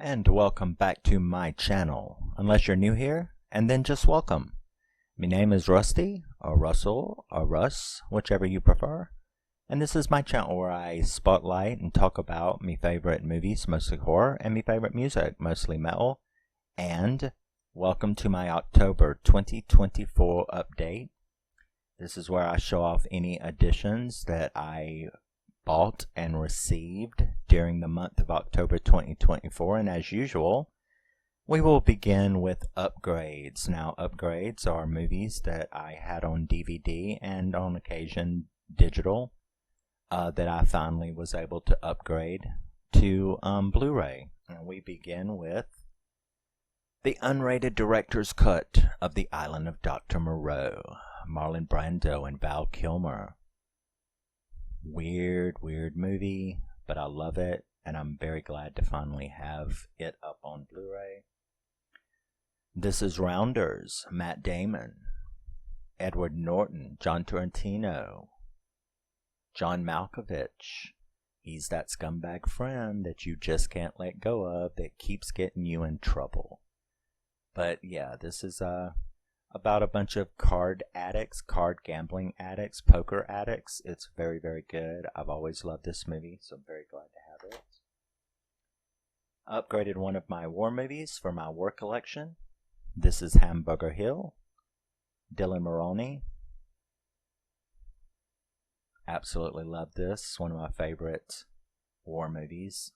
And welcome back to my channel. Unless you're new here, and then just welcome. My name is Rusty, or Russell, or Russ, whichever you prefer. And this is my channel where I spotlight and talk about my favorite movies, mostly horror, and my favorite music, mostly metal. And welcome to my October 2024 update. This is where I show off any additions that I bought and received during the month of October 2024, and as usual, we will begin with upgrades. Now, upgrades are movies that I had on DVD and on occasion digital that I finally was able to upgrade to Blu-ray. And we begin with the unrated director's cut of The Island of Dr. Moreau, Marlon Brando and Val Kilmer. Weird movie, but I love it, and I'm very glad to finally have it up on Blu-ray. This is Rounders, Matt Damon, Edward Norton, John Tarantino, John Malkovich. He's that scumbag friend that you just can't let go of that keeps getting you in trouble. But yeah, this is about a bunch of card addicts, card gambling addicts, poker addicts. It's very good. I've always loved this movie, so I'm very glad to have it. Upgraded one of my war movies for my war collection. This is Hamburger Hill, Dylan Mulroney. Absolutely love this. One of my favorite war movies,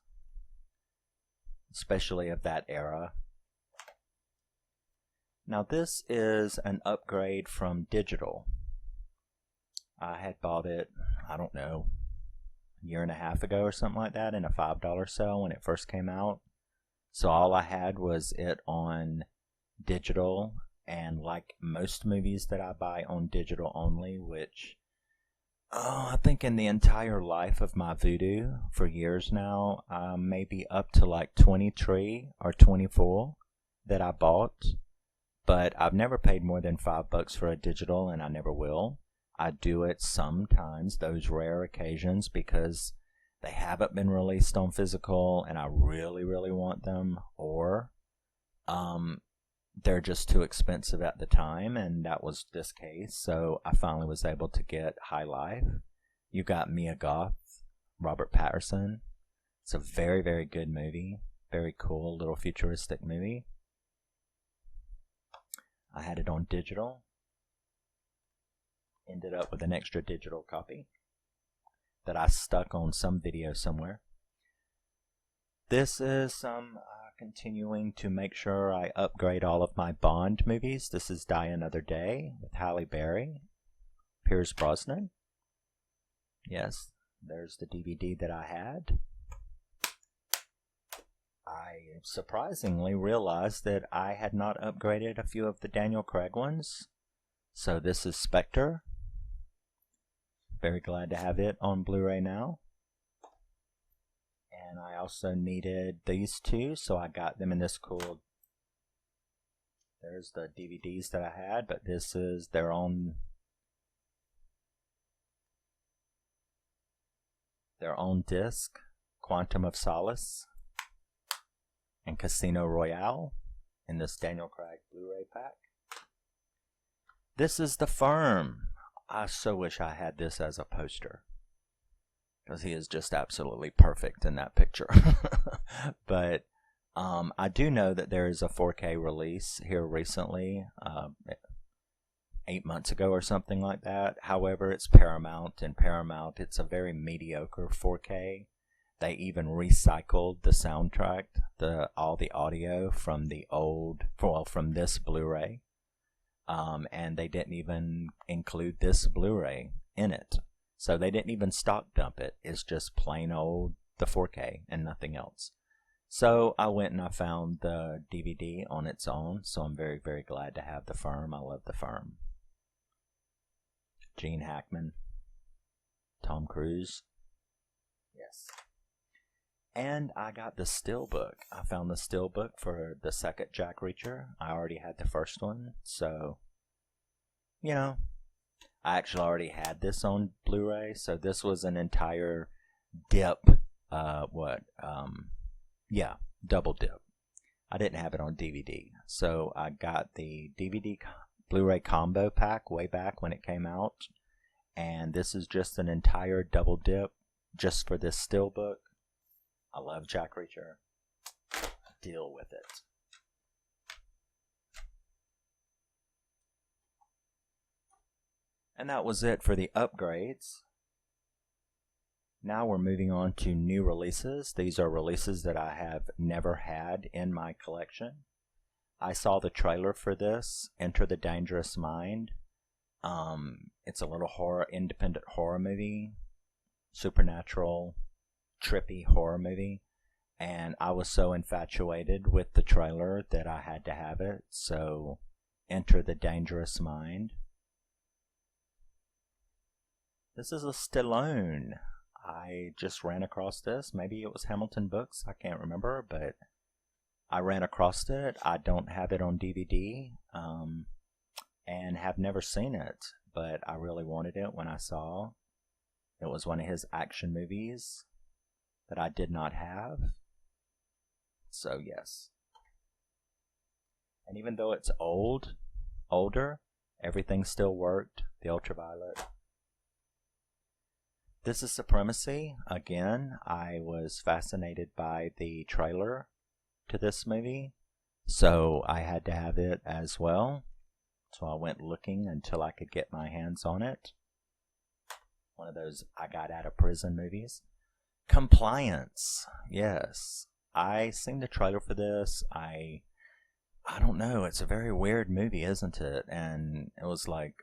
especially of that era. Now this is an upgrade from digital. I had bought it, I don't know, a year and a half ago or something like that in a $5 sale when it first came out. So all I had was it on digital, and like most movies that I buy on digital only, which I think in the entire life of my Vudu for years now, maybe up to like 23 or 24 that I bought. But I've never paid more than $5 for a digital, and I never will. I do it sometimes, those rare occasions, because they haven't been released on physical and I really want them, or they're just too expensive at the time, and that was this case. So I finally was able to get High Life. You got Mia Goth, Robert Pattinson. It's a very good movie. Very cool little futuristic movie. I had it on digital. Ended up with an extra digital copy that I stuck on some video somewhere. This is some continuing to make sure I upgrade all of my Bond movies. This is Die Another Day with Halle Berry, Pierce Brosnan. Yes, there's the DVD that I had. I surprisingly realized that I had not upgraded a few of the Daniel Craig ones. So this is Spectre. Very glad to have it on Blu-ray now. And I also needed these two, so I got them in this cool... There's the DVDs that I had, but this is their own disc, Quantum of Solace and Casino Royale in this Daniel Craig Blu-ray pack. This is The Firm. I so wish I had this as a poster, because he is just absolutely perfect in that picture. But I do know that there is a 4K release here recently, 8 months ago or something like that. However, it's Paramount, and Paramount, it's a very mediocre 4K. They even recycled the soundtrack, all the audio from the from this Blu-ray, and they didn't even include this Blu-ray in it. So they didn't even stock dump it. It's just plain old the 4K and nothing else. So I went and I found the DVD on its own. So I'm very glad to have The Firm. I love The Firm. Gene Hackman, Tom Cruise. Yes. And I got the Steelbook. I found the Steelbook for the second Jack Reacher. I already had the first one, so, you know, I actually already had this on Blu-ray, so this was an entire dip double dip. I didn't have it on DVD, so I got the DVD Blu-ray combo pack way back when it came out, and this is just an entire double dip just for this steelbook. I love Jack Reacher. Deal with it. And that was it for the upgrades. Now we're moving on to new releases. These are releases that I have never had in my collection. I saw the trailer for this, Enter the Dangerous Mind. It's a little independent horror movie, supernatural, trippy horror movie. And I was so infatuated with the trailer that I had to have it. So, Enter the Dangerous Mind. This is a Stallone. I just ran across this. Maybe it was Hamilton Books. I can't remember, but I ran across it. I don't have it on DVD, and have never seen it, but I really wanted it when I saw. It was one of his action movies that I did not have. So yes. And even though it's older, everything still worked. The ultraviolet. This is Supremacy. Again, I was fascinated by the trailer to this movie, so I had to have it as well. So I went looking until I could get my hands on it. One of those I got out of prison movies. Compliance. Yes. I seen the trailer for this. I don't know. It's a very weird movie, isn't it? And it was like,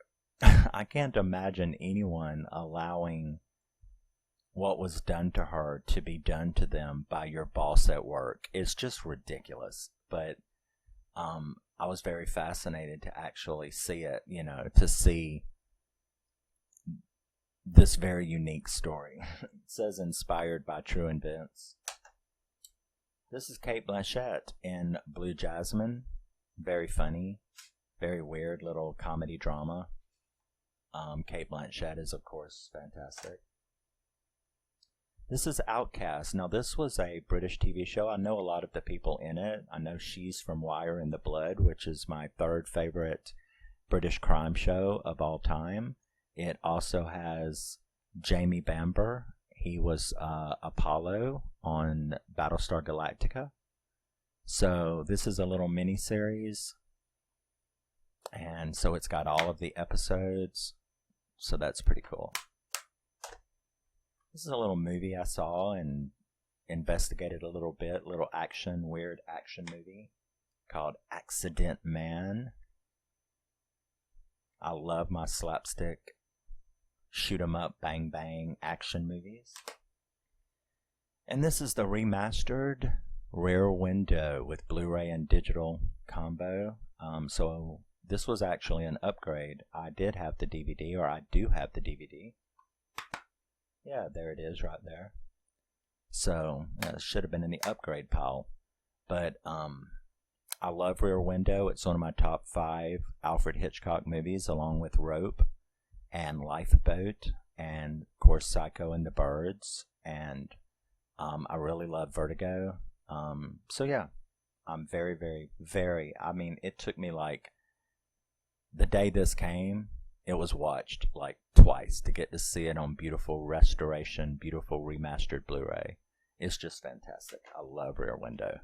I can't imagine anyone allowing what was done to her to be done to them by your boss at work. It's just ridiculous. But I was very fascinated to actually see it, to see this very unique story. It says inspired by true events. This is Cate Blanchett in Blue Jasmine. Very funny, very weird little comedy drama. Cate Blanchett is, of course, fantastic. This is Outcast. Now, this was a British TV show. I know a lot of the people in it. I know she's from Wire in the Blood, which is my third favorite British crime show of all time. It also has Jamie Bamber. He was Apollo on Battlestar Galactica. So this is a little mini-series. And so it's got all of the episodes. So that's pretty cool. This is a little movie I saw and investigated a little bit. Little weird action movie called Accident Man. I love my slapstick, shoot 'em up, bang bang action movies. And this is the remastered Rear Window with Blu-ray and digital combo. So this was actually an upgrade. I did have the DVD, or I do have the DVD. Yeah, there it is right there. So, it should have been in the upgrade pile. But, I love Rear Window. It's one of my top 5 Alfred Hitchcock movies, along with Rope and Lifeboat, and, of course, Psycho and the Birds. And, I really love Vertigo. So, yeah, I'm very, very, very, it took me like, the day this came, it was watched like twice to get to see it on beautiful restoration, beautiful remastered Blu-ray. It's just fantastic. I love Rear Window.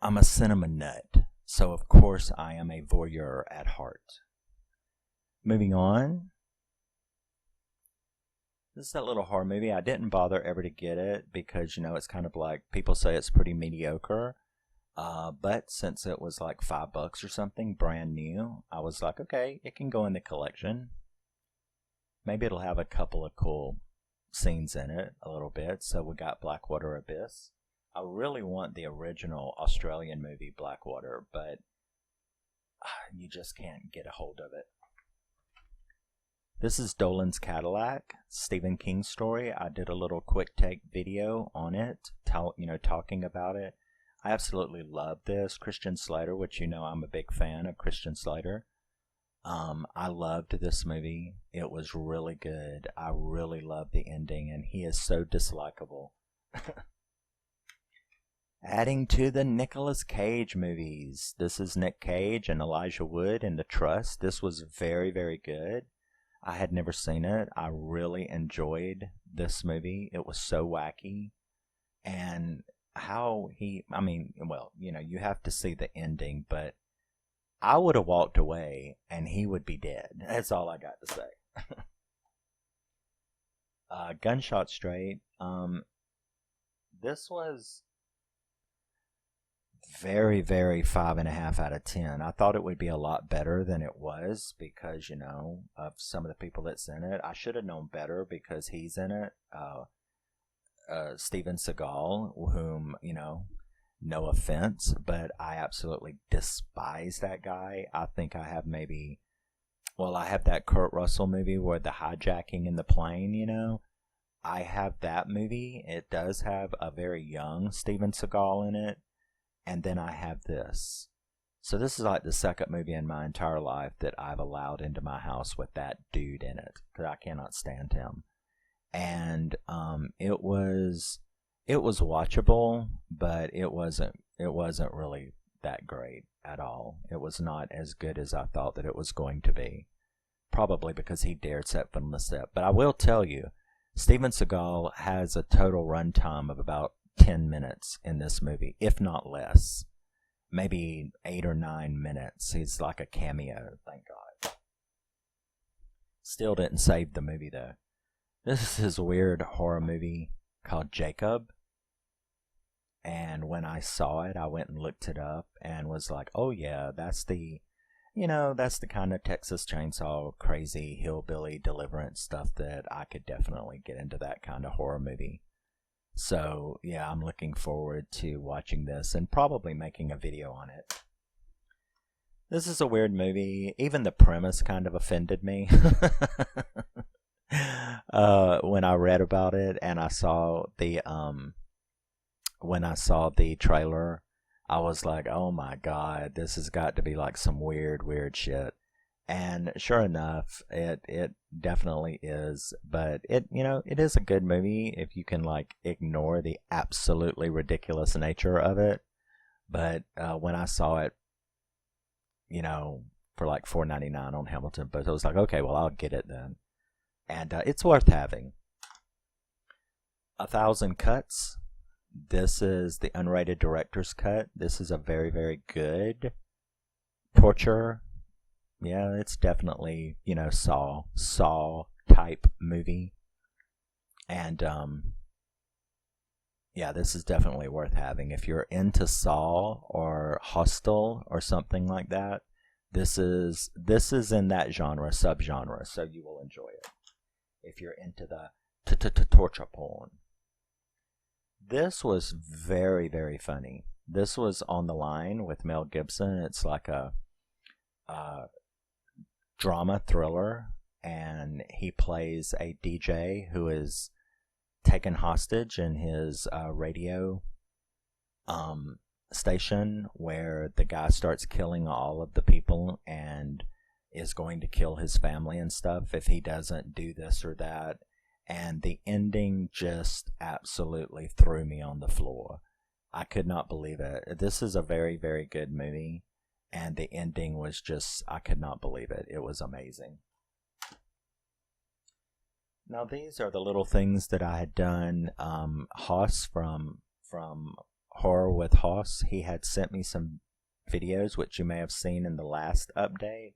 I'm a cinema nut, so of course I am a voyeur at heart. Moving on. This is that little horror movie. I didn't bother ever to get it because, it's kind of like, people say it's pretty mediocre. But since it was like $5 or something, brand new, I was like, okay, it can go in the collection. Maybe it'll have a couple of cool scenes in it, a little bit. So we got Blackwater Abyss. I really want the original Australian movie Blackwater, but you just can't get a hold of it. This is Dolan's Cadillac, Stephen King story. I did a little quick take video on it, talking about it. I absolutely love this. Christian Slater, which I'm a big fan of Christian Slater. I loved this movie. It was really good. I really loved the ending, and he is so dislikable. Adding to the Nicolas Cage movies. This is Nick Cage and Elijah Wood in The Trust. This was very, very good. I had never seen it. I really enjoyed this movie. It was so wacky. And how I mean, well, you have to see the ending, but I would have walked away and he would be dead. That's all I got to say. Gunshot Straight. This was very, very 5.5 out of 10. I thought it would be a lot better than it was because, of some of the people that's in it. I should have known better because he's in it. Steven Seagal, whom, no offense, but I absolutely despise that guy. I think I have I have that Kurt Russell movie where the hijacking in the plane, I have that movie. It does have a very young Steven Seagal in it. And then I have this. So this is like the second movie in my entire life that I've allowed into my house with that dude in it. Because I cannot stand him. And it was watchable, but it wasn't really that great at all. It was not as good as I thought that it was going to be. Probably because he dared set from the set. But I will tell you, Steven Seagal has a total runtime of about 10 minutes in this movie, if not less. Maybe 8 or 9 minutes. He's like a cameo, thank God. Still didn't save the movie though. This is his weird horror movie called Jacob. And when I saw it, I went and looked it up and was like, oh yeah, that's the kind of Texas Chainsaw crazy hillbilly deliverance stuff that I could definitely get into, that kind of horror movie. So, yeah, I'm looking forward to watching this and probably making a video on it. This is a weird movie. Even the premise kind of offended me. When I read about it and I saw the trailer, I was like, oh my God, this has got to be like some weird shit. And sure enough, it definitely is. But it is a good movie if you can like ignore the absolutely ridiculous nature of it. But when I saw it, for like $4.99 on Hamilton, but I was like, okay, well I'll get it then. And it's worth having. 1,000 Cuts. This is the unrated director's cut. This is a very, very good torture. Yeah, it's definitely, Saw type movie. And, yeah, this is definitely worth having. If you're into Saw or Hostel or something like that, this is in that subgenre, so you will enjoy it. If you're into the torture porn. This was very, very funny. This was On the Line with Mel Gibson. It's like a drama thriller, and he plays a DJ who is taken hostage in his radio station, where the guy starts killing all of the people and is going to kill his family and stuff if he doesn't do this or that. And the ending just absolutely threw me on the floor. I could not believe it. This is a very, very good movie. And the ending was just, I could not believe it. It was amazing. Now these are the little things that I had done. Hoss from Horror with Hoss, he had sent me some videos, which you may have seen in the last update,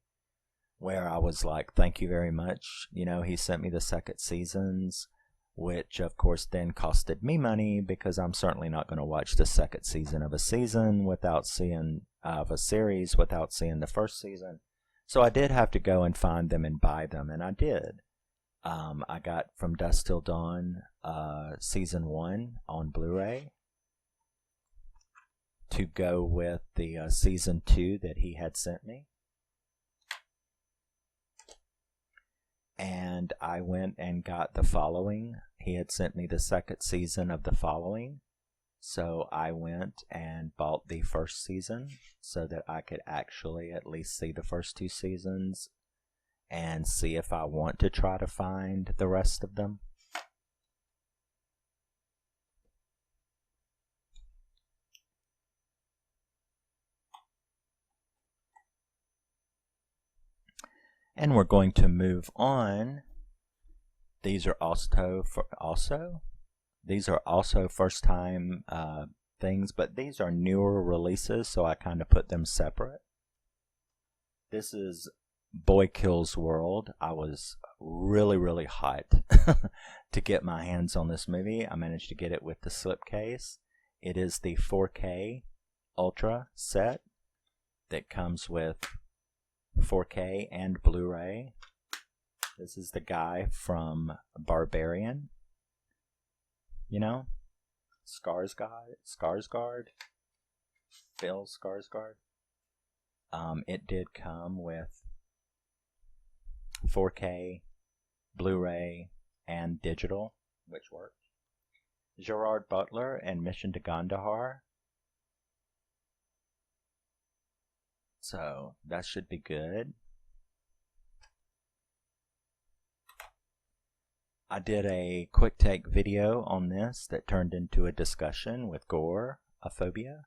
where I was like, thank you very much. He sent me the second seasons, which of course then costed me money, because I'm certainly not going to watch the second season of a season without seeing of a series without seeing the first season. So I did have to go and find them and buy them, and I did. I got From Dusk Till Dawn season 1 on Blu-ray to go with the season 2 that he had sent me. And I went and got The Following. He had sent me the second season of The Following. So I went and bought the first season so that I could actually at least see the first 2 seasons and see if I want to try to find the rest of them. And we're going to move on. These are also first time things, but these are newer releases, so I kind of put them separate. This is Boy Kills World. I was really hot to get my hands on this movie. I managed to get it with the slipcase. It is the 4K Ultra set that comes with 4K and Blu-ray. This is the guy from Barbarian. You know? Skarsgård. Bill Skarsgård. It did come with 4K, Blu-ray, and digital, which worked. Gerard Butler and Mission to Kandahar. So that should be good. I did a quick take video on this that turned into a discussion with Gore, Aphobia,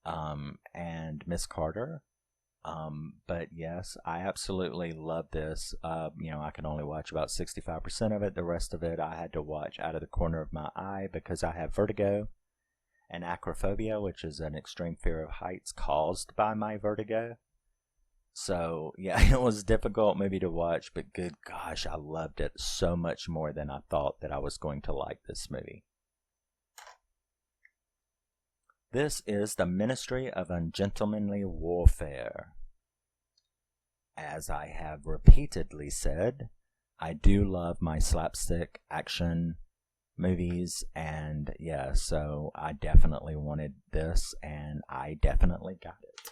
and Miss Carter. But yes, I absolutely love this. You know, I can only watch about 65% of it. The rest of it I had to watch out of the corner of my eye because I have vertigo and acrophobia, which is an extreme fear of heights caused by my vertigo. So yeah, it was a difficult movie to watch, but good gosh, I loved it so much more than I thought that I was going to like this movie. This is The Ministry of Ungentlemanly Warfare. As I have repeatedly said, I do love my slapstick action movies, and yeah, so I definitely wanted this, and I definitely got it.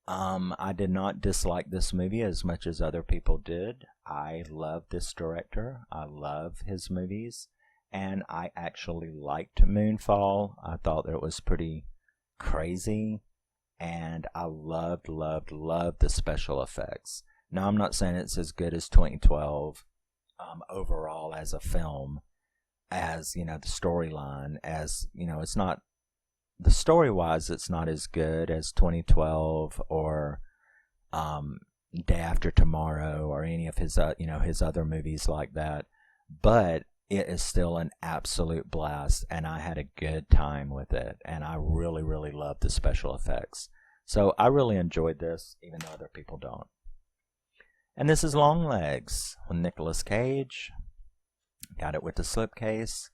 I did not dislike this movie as much as other people did. I love this director. I love his movies. And I actually liked Moonfall. I thought that it was pretty crazy. And I loved the special effects. Now, I'm not saying it's as good as 2012 overall as a film. As, you know, the storyline. As, you know, it's not... The story-wise, it's not as good as 2012 or Day After Tomorrow or any of his, his other movies like that. But it is still an absolute blast, and I had a good time with it. And I really love the special effects. So I really enjoyed this, even though other people don't. And this is Longlegs with Nicolas Cage. Got it with the slipcase.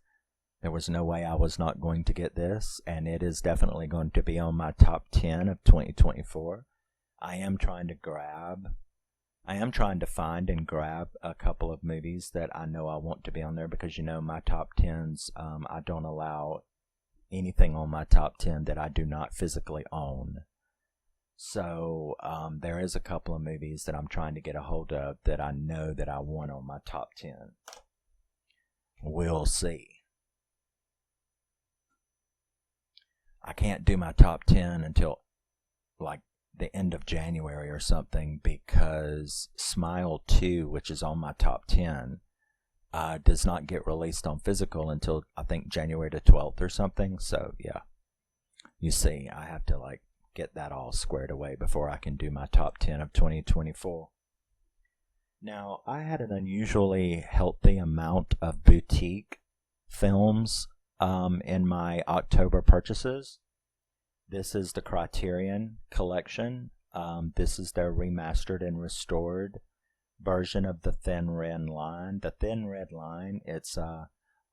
There was no way I was not going to get this, and it is definitely going to be on my top 10 of 2024. I am trying to find and grab a couple of movies that I know I want to be on there, because, you know, my top 10s, I don't allow anything on my top 10 that I do not physically own. So there is a couple of movies that I'm trying to get a hold of that I know that I want on my top 10. We'll see. I can't do my top 10 until like the end of January or something, because Smile 2, which is on my top 10, does not get released on physical until I think January the 12th or something. So yeah, you see, I have to like get that all squared away before I can do my top 10 of 2024. Now, I had an unusually healthy amount of boutique films in my October purchases. This is the Criterion collection. This is their remastered and restored version of The Thin Red Line. The Thin Red Line, it's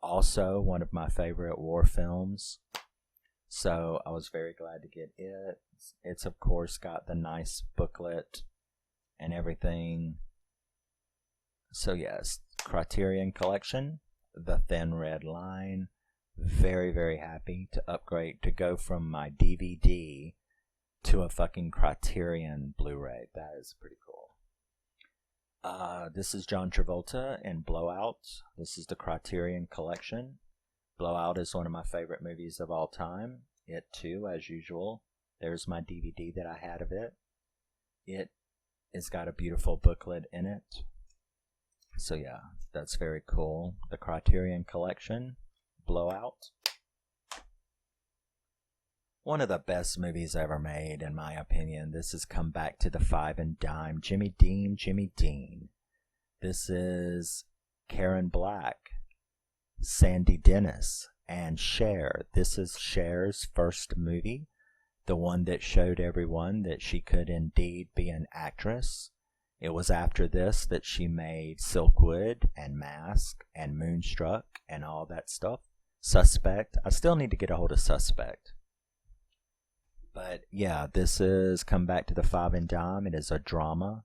also one of my favorite war films. So I was very glad to get it. It's of course got the nice booklet and everything. So yes, Criterion collection, The Thin Red Line. Very happy to upgrade, to go from my DVD to a fucking Criterion Blu-ray. That is pretty cool. This is John Travolta in Blowout. This is the Criterion collection. Blowout is one of my favorite movies of all time. It too, as usual. There's my DVD that I had of it. It It's got a beautiful booklet in it. So yeah, that's very cool. The Criterion Collection, Blowout. One of the best movies ever made, in my opinion. This has come back to the five and dime. Jimmy Dean, Jimmy Dean. This is Karen Black, Sandy Dennis, and Cher. This is Cher's first movie, the one that showed everyone that she could indeed be an actress. It was after this that she made Silkwood and Mask and Moonstruck and all that stuff. Suspect. I still need to get a hold of Suspect. But yeah, this is Come Back to the Five and Dime. It is a drama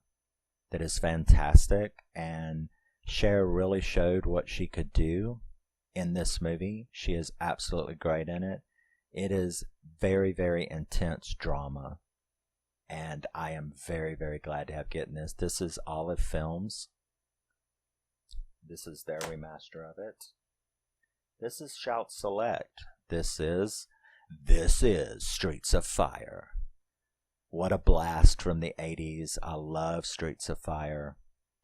that is fantastic, and Cher really showed what she could do in this movie. She is absolutely great in it. It is very, very intense drama, and I am very, very glad to have gotten this. This is Olive Films. This is their remaster of it. This is Shout Select. This is Streets of Fire. What a blast from the 80s. I love Streets of Fire.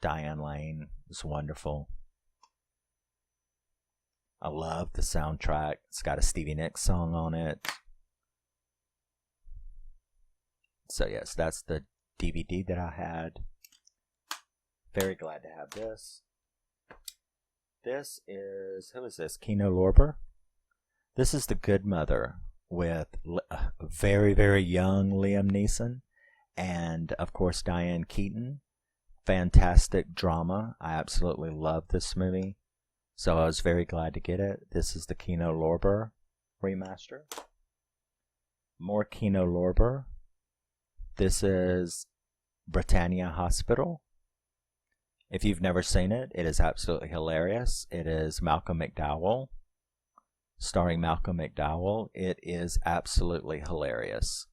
Diane Lane is wonderful. I love the soundtrack. It's got a Stevie Nicks song on it. So yes, that's the DVD that I had. Very glad to have this. This is, who is this? Kino Lorber. This is The Good Mother with very, very young Liam Neeson and, of course, Diane Keaton. Fantastic drama. I absolutely love this movie. So I was very glad to get it. This is the Kino Lorber remaster. More Kino Lorber. This is Britannia Hospital. If you've never seen it, it is absolutely hilarious. It is Malcolm McDowell, starring Malcolm McDowell. It is absolutely hilarious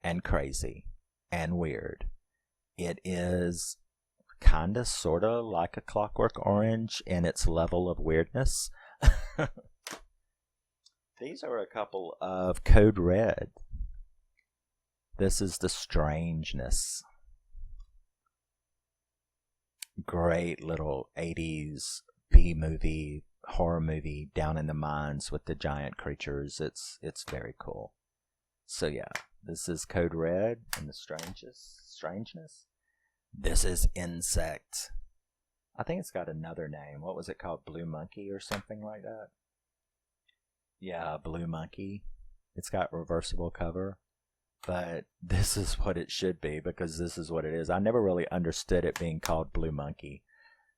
and crazy and weird. It is kinda, sorta like a Clockwork Orange in its level of weirdness. These are a couple of Code Red. This is The Strangeness. Great little 80s B-movie, horror movie down in the mines with the giant creatures. It's very cool. So yeah, this is Code Red and The Strangeness. This is Insect. I think it's got another name. What was it called? Blue Monkey or something like that? Yeah, Blue Monkey. It's got reversible cover. But this is what it should be, because this is what it is. I never really understood it being called Blue Monkey.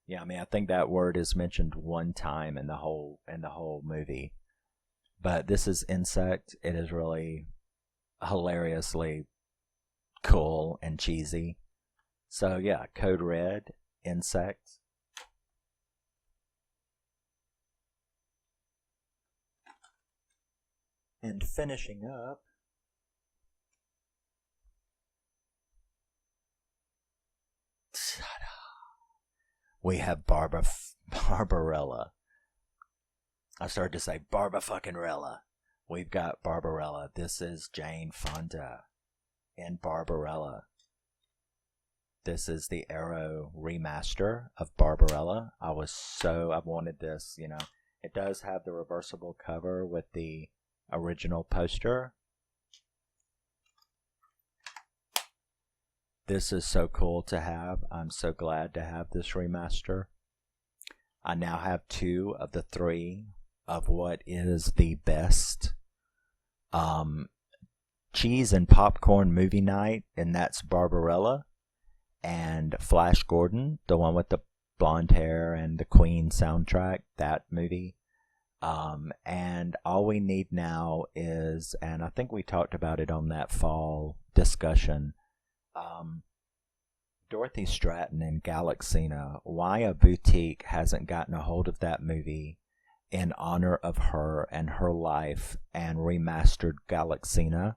Yeah, I mean, I think that word is mentioned one time in the whole movie. But this is Insect. It is really hilariously cool and cheesy. So yeah, Code Red, Insect. And finishing up, we have Barbarella. I started to say Barba-fucking-rella. We've got Barbarella. This is Jane Fonda in Barbarella. This is the Arrow remaster of Barbarella. I wanted this, you know. It does have the reversible cover with the original poster. This is so cool to have. I'm so glad to have this remaster. I now have 2 of the 3 of what is the best cheese and popcorn movie night, and that's Barbarella. And Flash Gordon, the one with the blonde hair and the Queen soundtrack, that movie. And all we need now is, and I think we talked about it on that fall discussion, Dorothy Stratton and Galaxina. Why a boutique hasn't gotten a hold of that movie in honor of her and her life and remastered Galaxina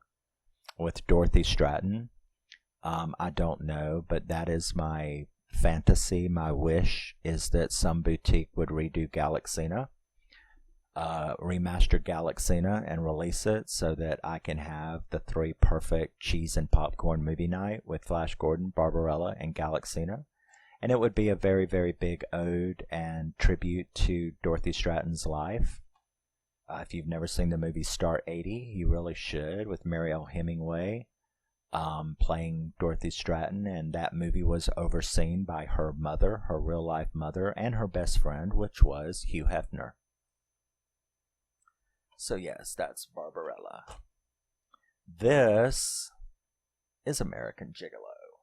with Dorothy Stratton. I don't know, but that is my fantasy, my wish, is that some boutique would redo Galaxina. remaster Galaxina and release it so that I can have the 3 perfect cheese and popcorn movie night with Flash Gordon, Barbarella, and Galaxina. And it would be a very, very big ode and tribute to Dorothy Stratton's life. If you've never seen the movie Star 80, you really should, with Mariel Hemingway playing Dorothy Stratton. And that movie was overseen by her mother, her real-life mother, and her best friend, which was Hugh Hefner. So yes, that's Barbarella. This is American Gigolo.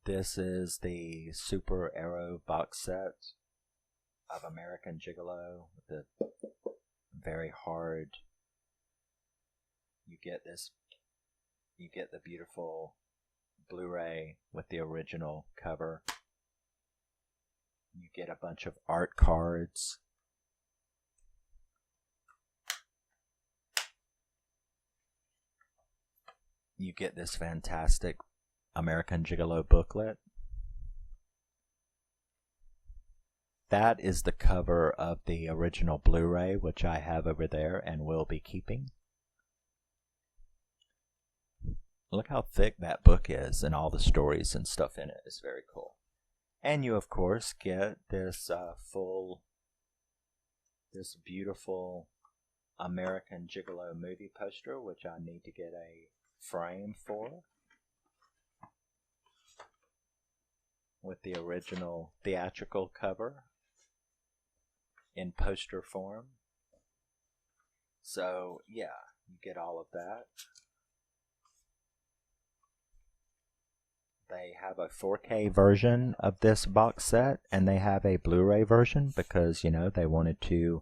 This is the Super Arrow box set of American Gigolo. The very hard. You get the beautiful Blu-ray with the original cover. You get a bunch of art cards. You get this fantastic American Gigolo booklet. That is the cover of the original Blu-ray, which I have over there and will be keeping. Look how thick that book is, and all the stories and stuff in it is very cool. And you, of course, get this this beautiful American Gigolo movie poster, which I need to get a frame for, with the original theatrical cover in poster form. So yeah, you get all of that. They have a 4K version of this box set, and they have a Blu-ray version because, you know, they wanted to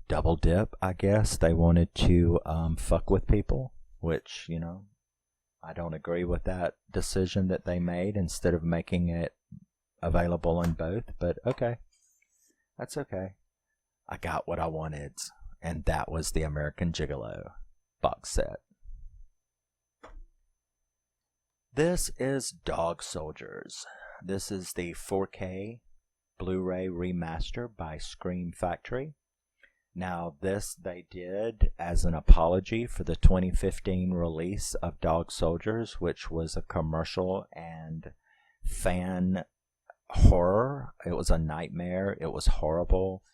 double dip, I guess. They wanted to fuck with people, which, you know, I don't agree with that decision that they made instead of making it available in both, but okay. That's okay. I got what I wanted, and that was the American Gigolo box set. This is Dog Soldiers. This is the 4K Blu-ray remaster by Scream Factory. Now, this they did as an apology for the 2015 release of Dog Soldiers, which was a commercial and fan horror. It was a nightmare. It was horrible.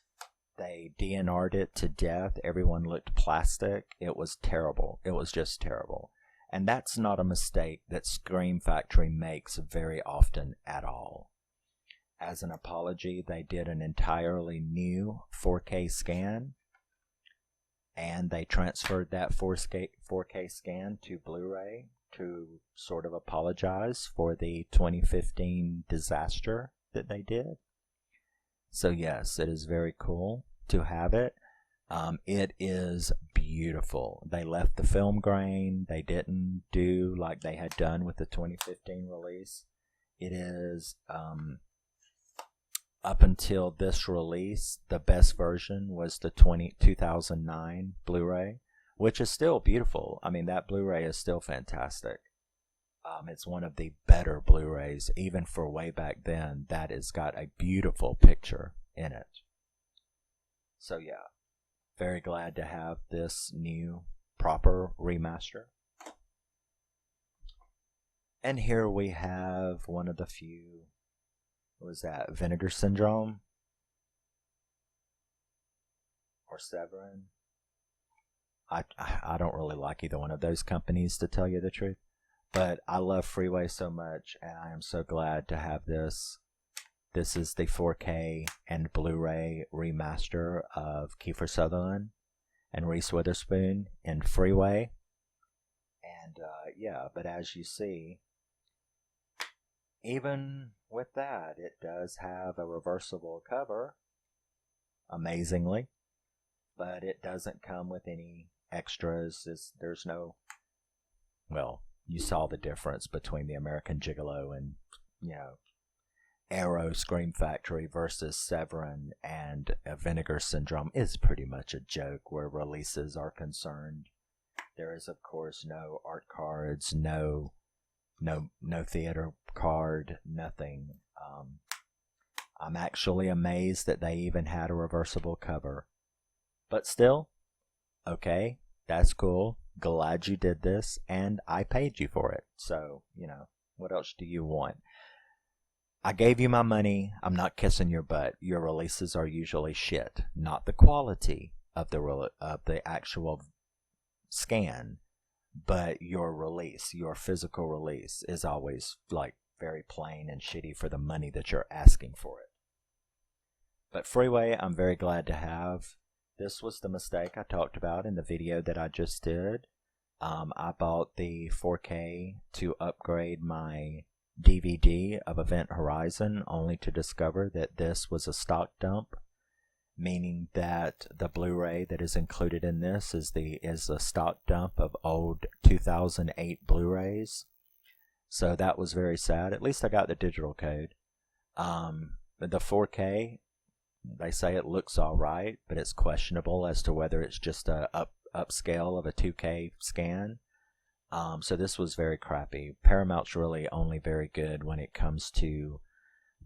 They DNR'd it to death. Everyone looked plastic. It was terrible. It was just terrible. And that's not a mistake that Scream Factory makes very often at all. As an apology, they did an entirely new 4K scan, and they transferred that 4K scan to Blu-ray to sort of apologize for the 2015 disaster that they did. So yes, it is very cool to have it. It is beautiful. They left the film grain. They didn't do like they had done with the 2015 release. It is, up until this release, the best version was the 2009 Blu-ray, which is still beautiful. I mean, that Blu-ray is still fantastic. It's one of the better Blu-rays, even for way back then. That has got a beautiful picture in it. So yeah. Very glad to have this new proper remaster. And here we have one of the few, what was that, Vinegar Syndrome? Or Severin? I don't really like either one of those companies, to tell you the truth. But I love Freeway so much, and I am so glad to have this. This is the 4K and Blu-ray remaster of Kiefer Sutherland and Reese Witherspoon in Freeway. And yeah, but as you see, even with that, it does have a reversible cover, amazingly. But it doesn't come with any extras. There's no, well, you saw the difference between the American Gigolo and, you know, Arrow Scream Factory versus Severin and Vinegar Syndrome is pretty much a joke where releases are concerned. There is, of course, no art cards, no theater card, nothing. I'm actually amazed that they even had a reversible cover. But still, okay, that's cool. Glad you did this, and I paid you for it. So, you know, what else do you want? I gave you my money. I'm not kissing your butt. Your releases are usually shit. Not the quality of the actual scan, but your release, your physical release is always like very plain and shitty for the money that you're asking for it. But Freeway, I'm very glad to have. This was the mistake I talked about in the video that I just did. I bought the 4K to upgrade my DVD of Event Horizon, only to discover that this was a stock dump, meaning that the Blu-ray that is included in this is a stock dump of old 2008 Blu-rays. So that was very sad. At least I got the digital code. The 4K, they say it looks alright, but it's questionable as to whether it's just a upscale of a 2K scan. So this was very crappy. Paramount's really only very good when it comes to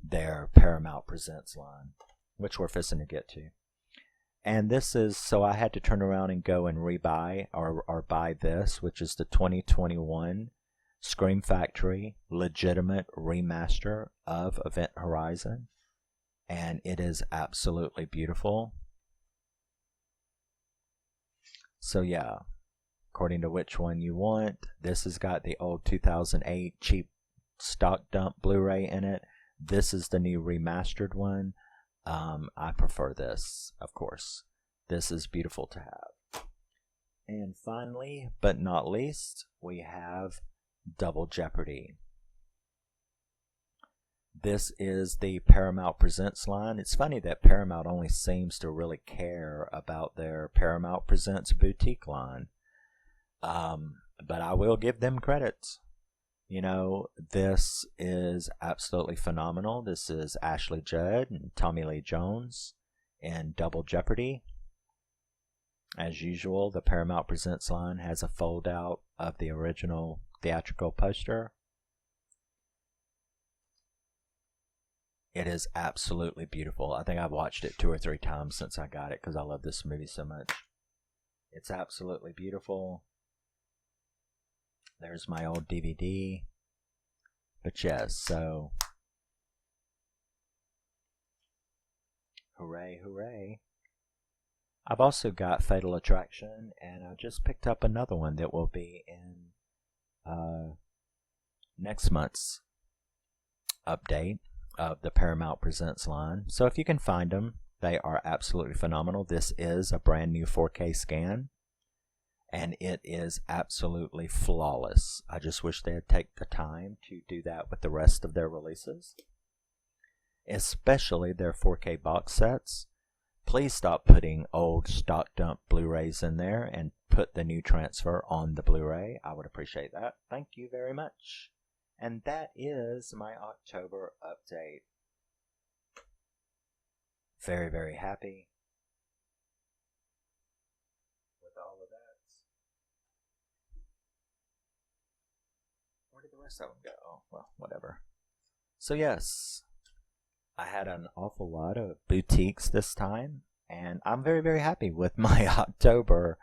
their Paramount Presents line, which we're fixing to get to. And this is, so I had to turn around and go and rebuy or buy this, which is the 2021 Scream Factory legitimate remaster of Event Horizon. And it is absolutely beautiful. So yeah, according to which one you want, this has got the old 2008 cheap stock dump Blu-ray in it. This is the new remastered one. I prefer this, of course. This is beautiful to have. And finally, but not least, we have Double Jeopardy. This is the Paramount Presents line. It's funny that Paramount only seems to really care about their Paramount Presents boutique line. But I will give them credit. You know, this is absolutely phenomenal. This is Ashley Judd and Tommy Lee Jones in Double Jeopardy. As usual, the Paramount Presents line has a fold out of the original theatrical poster. It is absolutely beautiful. I think I've watched it 2 or 3 times since I got it because I love this movie so much. It's absolutely beautiful. There's my old DVD. But yes, so hooray, hooray. I've also got Fatal Attraction, and I just picked up another one that will be in next month's update of the Paramount Presents line. So if you can find them, they are absolutely phenomenal. This is a brand new 4K scan, and it is absolutely flawless. I just wish they'd take the time to do that with the rest of their releases, especially their 4K box sets. Please stop putting old stock dump Blu-rays in there and put the new transfer on the Blu-ray. I would appreciate that. Thank you very much. And that is my October update. Very, very happy with all of that. Where did the rest of them go? Oh, well, whatever. So yes, I had an awful lot of boutiques this time, and I'm very, very happy with my October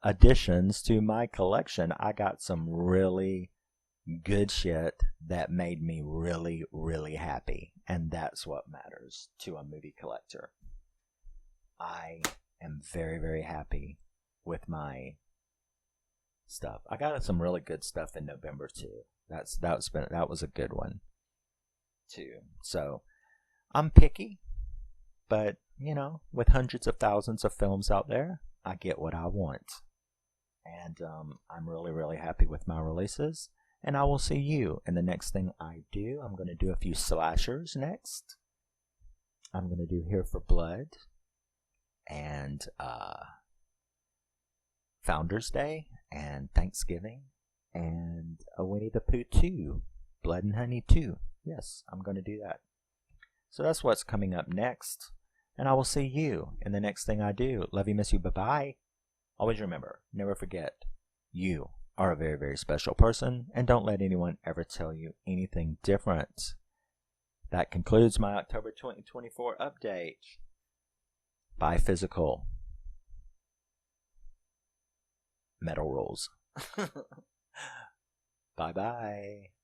additions to my collection. I got some really good shit that made me really, really happy, and that's what matters to a movie collector. I am very, very happy with my stuff. I got some really good stuff in November too. That was a good one too. So I'm picky, but you know, with hundreds of thousands of films out there, I get what I want, and I'm really, really happy with my releases. And I will see you in the next thing I do. I'm going to do a few slashers next. I'm going to do Here for Blood and Founders Day and Thanksgiving and a Winnie the Pooh 2, Blood and Honey 2. Yes, I'm going to do that. So that's what's coming up next. And I will see you in the next thing I do. Love you, miss you, bye-bye. Always remember, never forget, you are a very, very special person, and don't let anyone ever tell you anything different. That concludes my October 2024 update. Buy physical. Metal rules. Bye-bye.